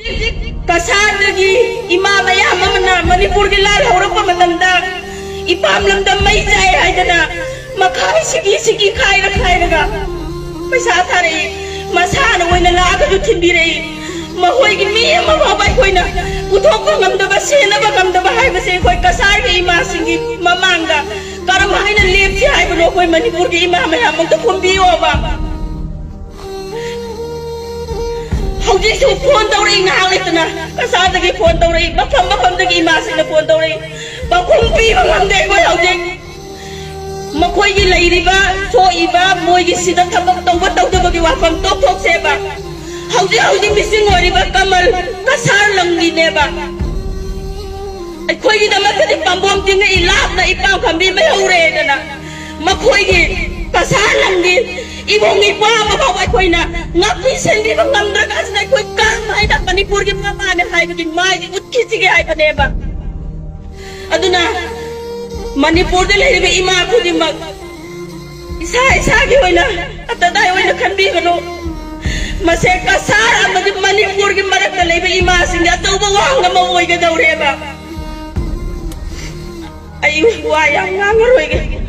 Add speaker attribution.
Speaker 1: Kasaragi ima mayam amana Manipur gi lal hawrapa matamda ipam lamdam mai jai haidana makai sigi khai raga paisa thare masana oina laga du thinbire mahoi gi mi ama babai koina uthokko ngamdaba senaba ngamdaba haibase koi kasar gi ima singi mamanga karam haina lepsi haibano koi Manipur gi ima mayam amta khumbi oba Hauji su phone tawri ngang litna kasada gi phone tawri mafam dagi imasi na phone tawri ba khumpi ba ngamde ko hauji makoi gi leiriba so iba moi gi sida thabak tawda bagi wafam tok se ba hauji missing ori ba kamal kasar langgi ne ba ai khoi gi dama kadi pambom tinga ilap na ipang khambi mai haure dana makoi gi kasar langgi ibong ipa mabawai koi na ngapi sendi bang ngamdra kas na koi kam hai na Manipur gi mga mane hai bagin mai gi utki sige hai paneba aduna Manipur de lehi be ima ko di mag isa gi hoina atadai hoina khanbi gano mase kasar amagi Manipur gi marak de lehi be ima singa to ba wang ma moi ga daure ba ai wa yang ngangar hoige